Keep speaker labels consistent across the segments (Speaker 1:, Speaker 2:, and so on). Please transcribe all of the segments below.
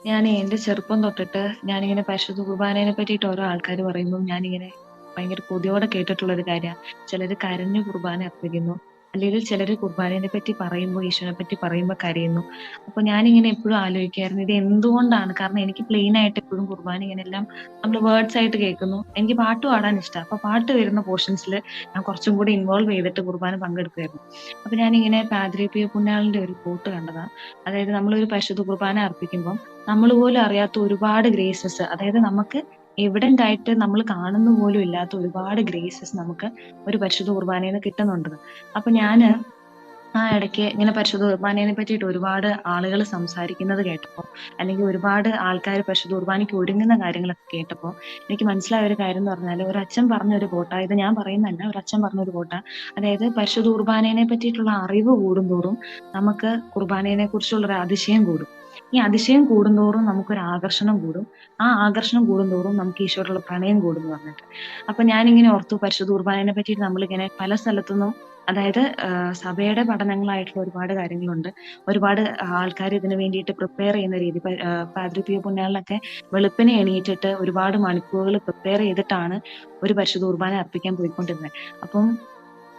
Speaker 1: ഞാനേ എന്റെ ചെറുപ്പം തൊട്ടിട്ട് ഞാനിങ്ങനെ പരിശുദ്ധ കുർബാനേനെ പറ്റിയിട്ട് ഓരോ ആൾക്കാര് പറയുമ്പം ഞാനിങ്ങനെ ഭയങ്കര കൊതിയോടെ കേട്ടിട്ടുള്ള ഒരു കാര്യാ. ചിലര് കരഞ്ഞു കുർബാന അർപ്പിക്കുന്നു. അല്ലെങ്കിൽ ചിലര് കുർബാനേനെ പറ്റി പറയുമ്പോൾ ഈശോനെ പറ്റി പറയുമ്പോ കരയുന്നു. അപ്പൊ ഞാനിങ്ങനെ എപ്പോഴും ആലോചിക്കായിരുന്നു ഇത് എന്തുകൊണ്ടാണ്? കാരണം എനിക്ക് പ്ലെയിൻ ആയിട്ട് എപ്പോഴും കുർബാന ഇങ്ങനെ എല്ലാം നമ്മള് വേർഡ്സ് ആയിട്ട് കേൾക്കുന്നു. എനിക്ക് പാട്ട് പാടാൻ ഇഷ്ടാ. അപ്പൊ പാട്ട് വരുന്ന പോർഷൻസിൽ ഞാൻ കുറച്ചും കൂടി ഇൻവോൾവ് ചെയ്തിട്ട് കുർബാന പങ്കെടുക്കുമായിരുന്നു. അപ്പൊ ഞാനിങ്ങനെ പാദ്രി പീയോ പുണ്യാളന്റെ ഒരു കോട്ട് കണ്ടതാ. അതായത് നമ്മളൊരു പരിശുദ്ധ കുർബാന അർപ്പിക്കുമ്പം നമ്മൾ പോലും അറിയാത്ത ഒരുപാട് ഗ്രേസസ്, അതായത് നമുക്ക് എവിഡന്റ് ആയിട്ട് നമ്മൾ കാണുന്ന പോലും ഇല്ലാത്ത ഒരുപാട് ഗ്രേസസ് നമുക്ക് ഒരു പരിശുദ്ധ കുർബാനയിൽ നിന്ന് കിട്ടുന്നുണ്ട്. അപ്പൊ ഞാന് ആ ഇടയ്ക്ക് ഇങ്ങനെ പരിശുദ്ധ കുർബാനയെ പറ്റിയിട്ട് ഒരുപാട് ആളുകൾ സംസാരിക്കുന്നത് കേട്ടപ്പോ, അല്ലെങ്കിൽ ഒരുപാട് ആൾക്കാർ പരിശുദ്ധ കുർബാനയ്ക്ക് ഒരുങ്ങുന്ന കാര്യങ്ങളൊക്കെ കേട്ടപ്പോ എനിക്ക് മനസ്സിലായ ഒരു കാര്യം എന്ന് പറഞ്ഞാൽ, ഒരു അച്ഛൻ പറഞ്ഞ ഒരു കോട്ട, ഇത് ഞാൻ പറയുന്നതല്ല, ഒരു അച്ഛൻ പറഞ്ഞ ഒരു കോട്ട. അതായത് പരിശുദ്ധ കുർബാനയെ പറ്റിയിട്ടുള്ള അറിവ് കൂടുന്തോറും നമുക്ക് കുർബാനയെ കുറിച്ചുള്ള ഒരു അതിശയം കൂടും. ഈ അതിശയം കൂടുന്തോറും നമുക്കൊരു ആകർഷണം കൂടും. ആ ആകർഷണം കൂടുന്തോറും നമുക്ക് ഈശോയോടുള്ള പ്രണയം കൂടും എന്ന് പറഞ്ഞിട്ട്. അപ്പൊ ഞാനിങ്ങനെ ഓർത്തു, പരിശുദ്ധ കുർബാനയെ പറ്റിയിട്ട് നമ്മളിങ്ങനെ പല സ്ഥലത്തുനിന്നും, അതായത് സഭയുടെ പഠനങ്ങളായിട്ടുള്ള ഒരുപാട് കാര്യങ്ങളുണ്ട്. ഒരുപാട് ആൾക്കാർ ഇതിനു വേണ്ടിയിട്ട് പ്രിപ്പയർ ചെയ്യുന്ന രീതി, പാദ്രി പിയോ പുണ്യാളനൊക്കെ വെളുപ്പിനെ എണീറ്റിട്ട് ഒരുപാട് മണിക്കൂറുകൾ പ്രിപ്പയർ ചെയ്തിട്ടാണ് ഒരു പരിശുദ്ധ കുർബാന അർപ്പിക്കാൻ പോയിക്കൊണ്ടിരുന്നത്. അപ്പം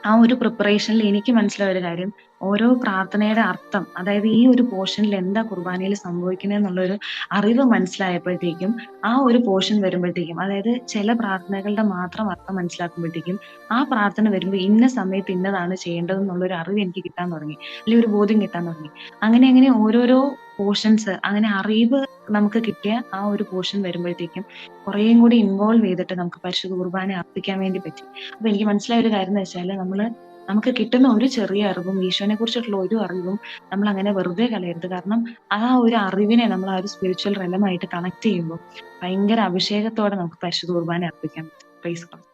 Speaker 1: ആ ഒരു പ്രിപ്പറേഷനിൽ എനിക്ക് മനസ്സിലായ ഒരു കാര്യം, ഓരോ പ്രാർത്ഥനയുടെ അർത്ഥം, അതായത് ഈ ഒരു പോർഷനിൽ എന്താ കുർബാനയിൽ സംഭവിക്കുന്നത് എന്നുള്ളൊരു അറിവ് മനസ്സിലായപ്പോഴത്തേക്കും, ആ ഒരു പോർഷൻ വരുമ്പോഴത്തേക്കും, അതായത് ചില പ്രാർത്ഥനകളുടെ മാത്രം അർത്ഥം മനസ്സിലാക്കുമ്പോഴത്തേക്കും, ആ പ്രാർത്ഥന വരുമ്പോൾ ഇന്ന സമയത്ത് ഇന്നതാണ് ചെയ്യേണ്ടതെന്നുള്ള ഒരു അറിവ് എനിക്ക് കിട്ടാൻ തുടങ്ങി, അല്ലെങ്കിൽ ഒരു ബോധ്യം കിട്ടാൻ തുടങ്ങി. അങ്ങനെ അങ്ങനെ ഓരോരോ പോർഷൻസ്, അങ്ങനെ അറിവ് നമുക്ക് കിട്ടിയ ആ ഒരു പോർഷൻ വരുമ്പോഴത്തേക്കും കുറേയും കൂടി ഇൻവോൾവ് ചെയ്തിട്ട് നമുക്ക് പരിശുദ്ധ കുർബാന അർപ്പിക്കാൻ വേണ്ടി പറ്റി. അപ്പൊ എനിക്ക് മനസ്സിലായ ഒരു കാര്യം എന്ന് വെച്ചാല്, നമുക്ക് കിട്ടുന്ന ഒരു ചെറിയ അറിവും, ഈശോനെ കുറിച്ചിട്ടുള്ള ഒരു അറിവും നമ്മൾ അങ്ങനെ വെറുതെ കളയരുത്. കാരണം ആ ഒരു അറിവിനെ നമ്മൾ ആ ഒരു സ്പിരിച്വൽ റെലമായിട്ട് കണക്ട് ചെയ്യുമ്പോൾ ഭയങ്കര അഭിഷേകത്തോടെ നമുക്ക് പരിശുദ്ധ കുർബാന അർപ്പിക്കാൻ പറ്റും. Praise God.